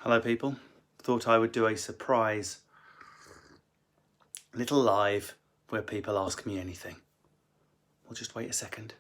Hello people, thought I would do a surprise little live where people ask me anything. We'll just wait a second.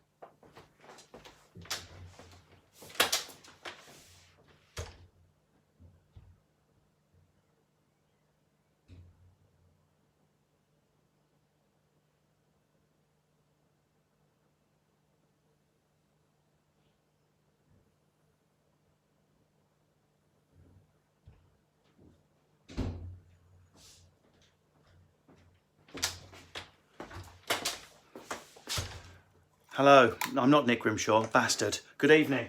Hello, I'm not Nick Grimshaw, bastard. Good evening.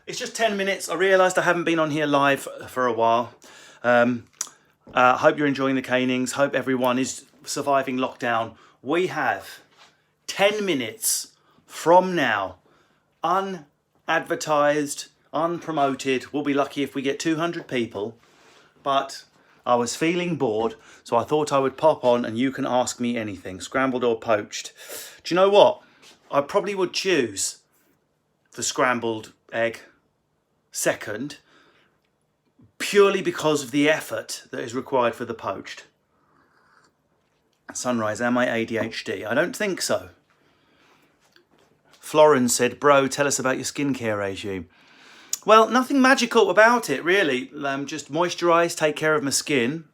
It's just 10 minutes. I realised I haven't been on here live for a while. Hope you're enjoying the canings. Hope everyone is surviving lockdown. We have 10 minutes from now, unadvertised, unpromoted. We'll be lucky if we get 200 people, but I was feeling bored, so I thought I would pop on and you can ask me anything, scrambled or poached. Do you know what? I probably would choose the scrambled egg second, purely because of the effort that is required for the poached. Sunrise, am I ADHD? I don't think so. Florence said, bro, tell us about your skincare regime. Well, nothing magical about it, really. Just moisturise, take care of my skin.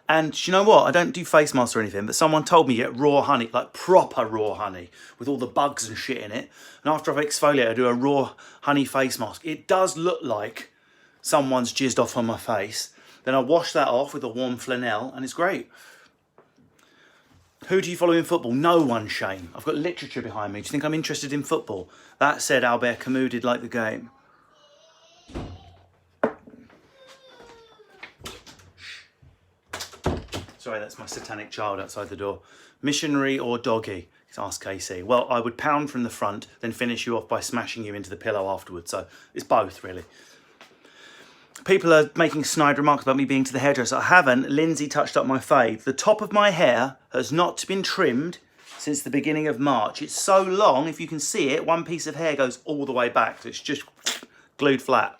And do you know what? I don't do face masks or anything, but someone told me get raw honey, like proper raw honey, with all the bugs and shit in it. And after I've exfoliated, I do a raw honey face mask. It does look like someone's jizzed off on my face. Then I wash that off with a warm flannel, and it's great. Who do you follow in football? No one, Shane. I've got literature behind me. Do you think I'm interested in football? That said, Albert Camus did like the game. Sorry, that's my satanic child outside the door. Missionary or doggy? Asked Casey. Well, I would pound from the front, then finish you off by smashing you into the pillow afterwards. So it's both, really. People are making snide remarks about me being to the hairdresser. I haven't. Lindsay touched up my fade. The top of my hair has not been trimmed since the beginning of March. It's so long, if you can see it, one piece of hair goes all the way back. So it's just glued flat.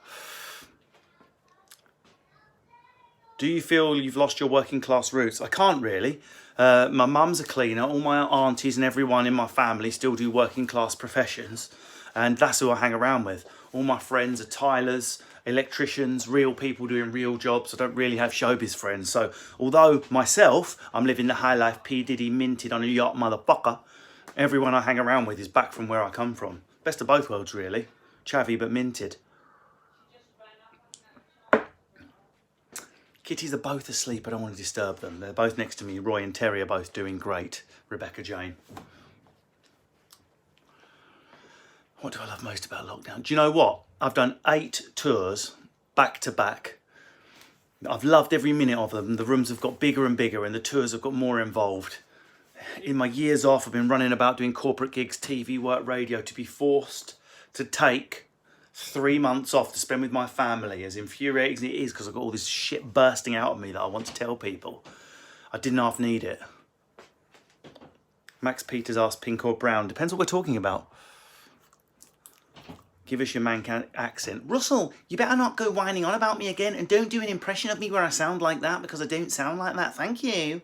Do you feel you've lost your working class roots? I can't really. My mum's a cleaner. All my aunties and everyone in my family still do working class professions. And that's who I hang around with. All my friends are tilers, electricians, real people doing real jobs. I don't really have showbiz friends. So although myself, I'm living the high life, P. Diddy minted on a yacht motherfucker, everyone I hang around with is back from where I come from. Best of both worlds, really. Chavvy but minted. Kitties are both asleep. I don't want to disturb them. They're both next to me. Roy and Terry are both doing great. Rebecca Jane. What do I love most about lockdown? Do you know what? I've done 8 tours back to back. I've loved every minute of them. The rooms have got bigger and bigger and the tours have got more involved. In my years off, I've been running about doing corporate gigs, TV work, radio. To be forced to take 3 months off to spend with my family, as infuriating as it is, because I've got all this shit bursting out of me that I want to tell people. I didn't half need it. Max Peters asked pink or brown. Depends what we're talking about. Give us your man accent. Russell, you better not go whining on about me again, and don't do an impression of me where I sound like that, because I don't sound like that. Thank you.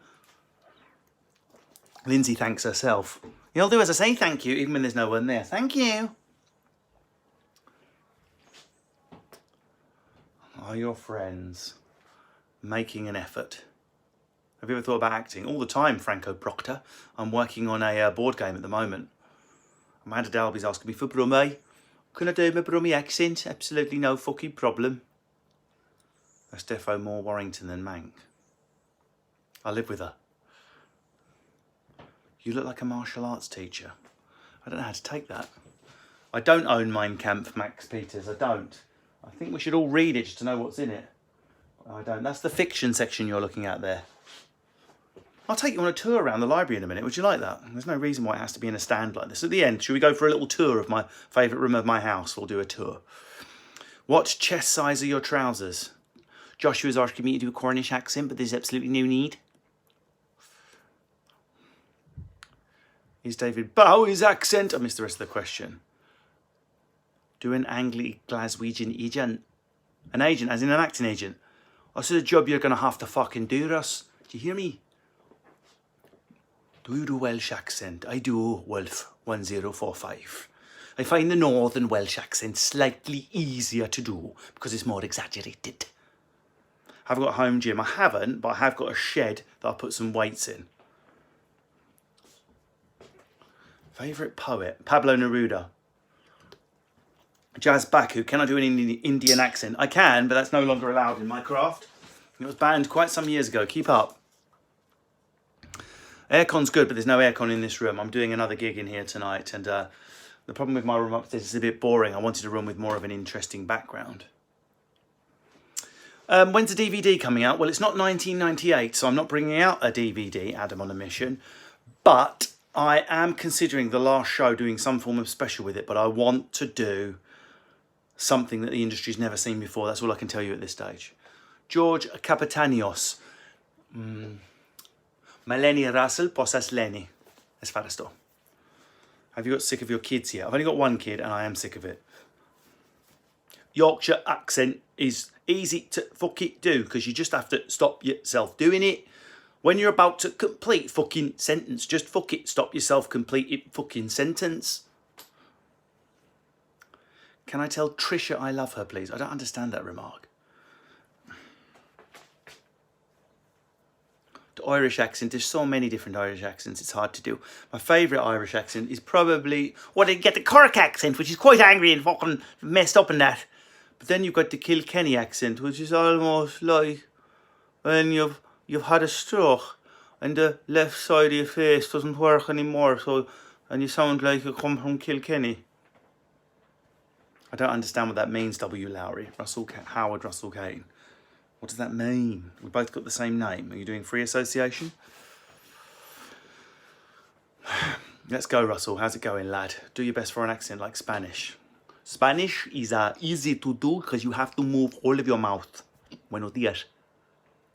Lindsay thanks herself. You'll do as I say thank you, even when there's no one there. Thank you. Are your friends making an effort? Have you ever thought about acting? All the time, Franco Proctor. I'm working on a board game at the moment. Amanda Dalby's asking me for Brummie. Can I do my Brummie accent? Absolutely no fucking problem. That's defo more Warrington than Mank. I live with her. You look like a martial arts teacher. I don't know how to take that. I don't own Mein Kampf, Max Peters. I don't. I think we should all read it just to know what's in it. I don't. That's the fiction section you're looking at there. I'll take you on a tour around the library in a minute. Would you like that? There's no reason why it has to be in a stand like this. At the end, should we go for a little tour of my favourite room of my house? We'll do a tour. What chest size are your trousers? Joshua's asking me to do a Cornish accent, but there's absolutely no need. Is David Bowie's accent? I missed the rest of the question. Do an Angli Glaswegian agent. An agent, as in an acting agent. This is a job you're going to have to fucking do, Russ. Do you hear me? Do you do Welsh accent? I do, Wolf 1045. I find the Northern Welsh accent slightly easier to do because it's more exaggerated. I've got a home gym. I haven't, but I have got a shed that I put some weights in. Favourite poet? Pablo Neruda. Jazz Baku. Can I do an Indian accent? I can, but that's no longer allowed in my craft. It was banned quite some years ago. Keep up. Aircon's good, but there's no aircon in this room. I'm doing another gig in here tonight, and the problem with my room upstairs is a bit boring. I wanted a room with more of an interesting background. When's the DVD coming out? Well, it's not 1998, so I'm not bringing out a DVD, Adam on a Mission. But I am considering the last show doing some form of special with it, but I want to do something that the industry's never seen before. That's all I can tell you at this stage. George Kapitanios. Melanie Russell, posas Lenny. As far as though. Have you got sick of your kids yet? I've only got one kid and I am sick of it. Yorkshire accent is easy to fucking do because you just have to stop yourself doing it. When you're about to complete fucking sentence, just fuck it, stop yourself, complete it fucking sentence. Can I tell Trisha I love her, please? I don't understand that remark. The Irish accent, there's so many different Irish accents, it's hard to do. My favourite Irish accent is probably, well, you get the Cork accent, which is quite angry and fucking messed up in that. But then you've got the Kilkenny accent, which is almost like when you've had a stroke and the left side of your face doesn't work anymore, and you sound like you come from Kilkenny. I don't understand what that means, W. Lowry. Howard Russell Kane. What does that mean? We both got the same name. Are you doing free association? Let's go, Russell. How's it going, lad? Do your best for an accent like Spanish. Spanish is easy to do because you have to move all of your mouth. Buenos días.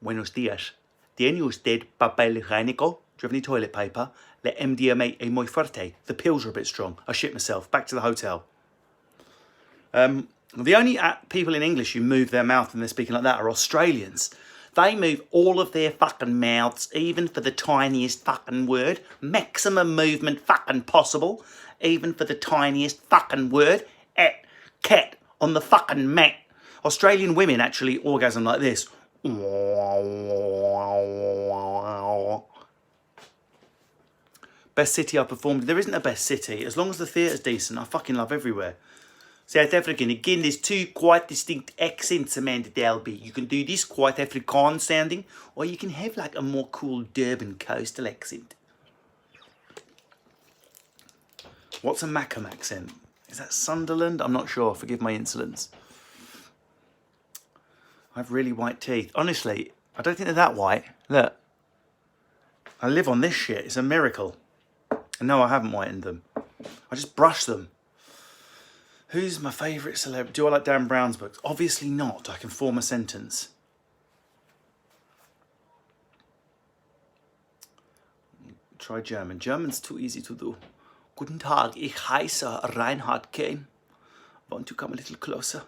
Buenos días. ¿Tiene usted papel higiénico? Do you have any toilet paper? Le MDMA es muy fuerte. The pills are a bit strong. I shit myself. Back to the hotel. The only people in English who move their mouth when they're speaking like that are Australians. They move all of their fucking mouths, even for the tiniest fucking word. Maximum movement fucking possible, even for the tiniest fucking word. Cat on the fucking mat. Australian women actually orgasm like this. Best city I performed. There isn't a best city. As long as the theatre's decent, I fucking love everywhere. South African, again, there's two quite distinct accents, Amanda Dalby. You can do this quite Afrikaans sounding, or you can have like a more cool Durban coastal accent. What's a Macam accent? Is that Sunderland? I'm not sure. Forgive my insolence. I have really white teeth. Honestly, I don't think they're that white. Look. I live on this shit. It's a miracle. And no, I haven't whitened them. I just brush them. Who's my favourite celebrity? Do I like Dan Brown's books? Obviously not. I can form a sentence. Try German. German's too easy to do. Guten Tag, ich heiße Reinhard Kane. Want to come a little closer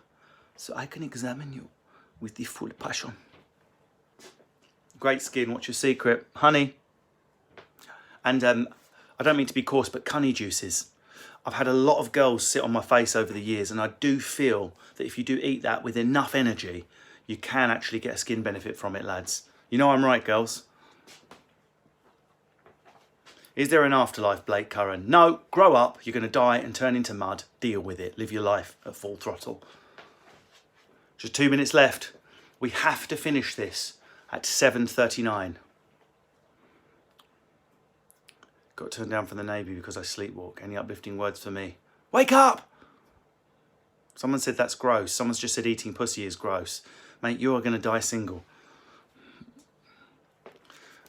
so I can examine you with the full passion. Great skin, what's your secret? Honey. And I don't mean to be coarse, but cunny juices. I've had a lot of girls sit on my face over the years, and I do feel that if you do eat that with enough energy, you can actually get a skin benefit from it, lads. You know I'm right, girls. Is there an afterlife, Blake Curran? No, grow up, you're going to die and turn into mud. Deal with it, live your life at full throttle. Just 2 minutes left. We have to finish this at 7:39. Got turned down from the Navy because I sleepwalk. Any uplifting words for me? Wake up! Someone said that's gross. Someone's just said eating pussy is gross. Mate, you are going to die single.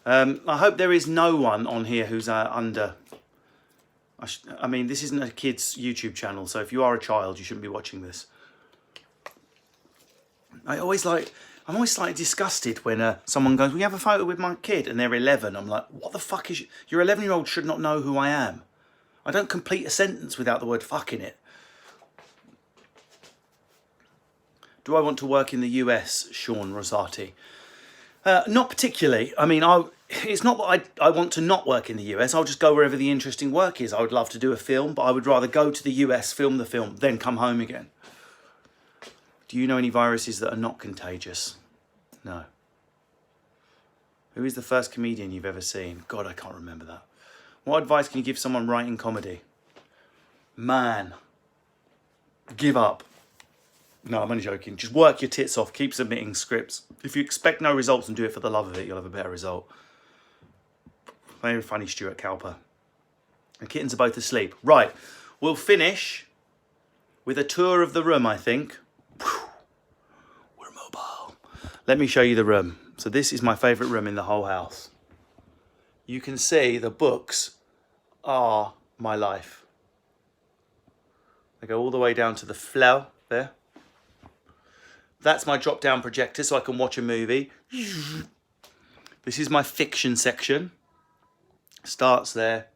I hope there is no one on here who's under... I mean, this isn't a kid's YouTube channel, so if you are a child, you shouldn't be watching this. I'm always slightly disgusted when someone goes, "We have a photo with my kid," and they're 11. I'm like, what the fuck is... Your 11-year-old should not know who I am. I don't complete a sentence without the word fuck in it. Do I want to work in the US, Sean Rosati? Not particularly. I mean, it's not that I want to not work in the US. I'll just go wherever the interesting work is. I would love to do a film, but I would rather go to the US, film the film, then come home again. Do you know any viruses that are not contagious? No. Who is the first comedian you've ever seen? God, I can't remember that. What advice can you give someone writing comedy? Man, give up. No, I'm only joking. Just work your tits off. Keep submitting scripts. If you expect no results and do it for the love of it, you'll have a better result. Very funny, Stuart Cowper. The kittens are both asleep. Right, we'll finish with a tour of the room, I think. We're mobile. Let me show you the room. So this is my favourite room in the whole house. You can see the books are my life. They go all the way down to the floor there. That's my drop-down projector so I can watch a movie. This is my fiction section. Starts there,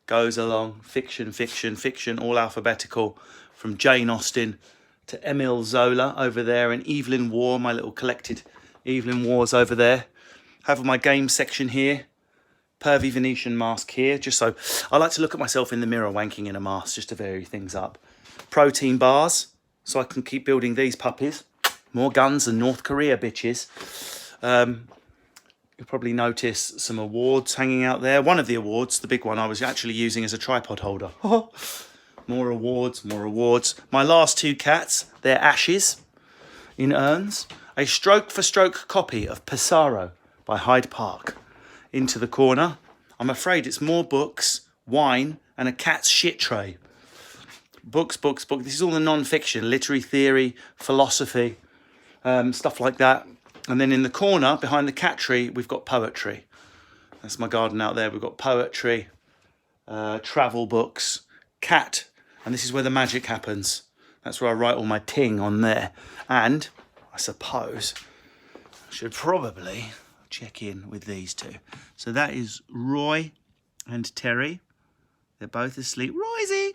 goes along, fiction, fiction, fiction, all alphabetical, from Jane Austen to Emile Zola over there, and Evelyn Waugh, my little collected Evelyn Waugh's over there. Have my game section here. Pervy Venetian mask here, just so I like to look at myself in the mirror wanking in a mask just to vary things up. Protein bars, so I can keep building these puppies. More guns than North Korea, bitches. You'll probably notice some awards hanging out there. One of the awards, the big one, I was actually using as a tripod holder. More awards, more awards. My last two cats, they're ashes in urns. A stroke-for-stroke copy of Pissarro by Hyde Park into the corner. I'm afraid it's more books, wine, and a cat's shit tray. Books, books, books. This is all the non-fiction, literary theory, philosophy, stuff like that. And then in the corner, behind the cat tree, we've got poetry. That's my garden out there. We've got poetry, travel books, cat. And this is where the magic happens. That's where I write all my ting on there. And I suppose I should probably check in with these two. So that is Roy and Terry. They're both asleep. Royzy!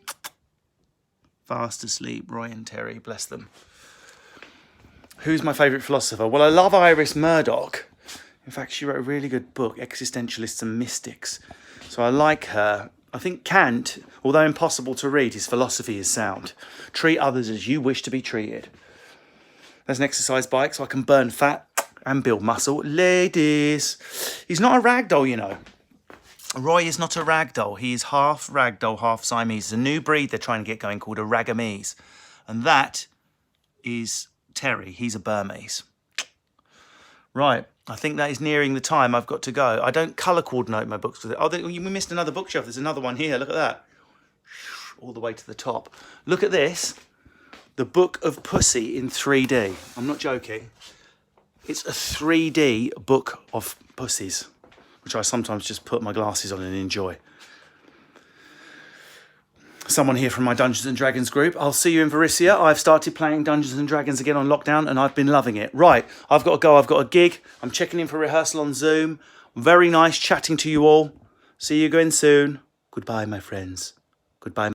Fast asleep, Roy and Terry, bless them. Who's my favourite philosopher? Well, I love Iris Murdoch. In fact, she wrote a really good book, Existentialists and Mystics. So I like her. I think Kant, although impossible to read, his philosophy is sound. Treat others as you wish to be treated. There's an exercise bike so I can burn fat and build muscle. Ladies, he's not a ragdoll, you know. Roy is not a ragdoll. He is half ragdoll, half Siamese. It's a new breed they're trying to get going called a ragamese. And that is Terry. He's a Burmese. Right. I think that is nearing the time I've got to go. I don't colour coordinate my books with it. Oh, we missed another bookshelf. There's another one here. Look at that. All the way to the top. Look at this. The Book of Pussy in 3D. I'm not joking. It's a 3D book of pussies, which I sometimes just put my glasses on and enjoy. Someone here from my Dungeons and Dragons group. I'll see you in Varisia. I've started playing Dungeons and Dragons again on lockdown and I've been loving it. Right, I've got to go. I've got a gig. I'm checking in for rehearsal on Zoom. Very nice chatting to you all. See you again soon. Goodbye, my friends. Goodbye.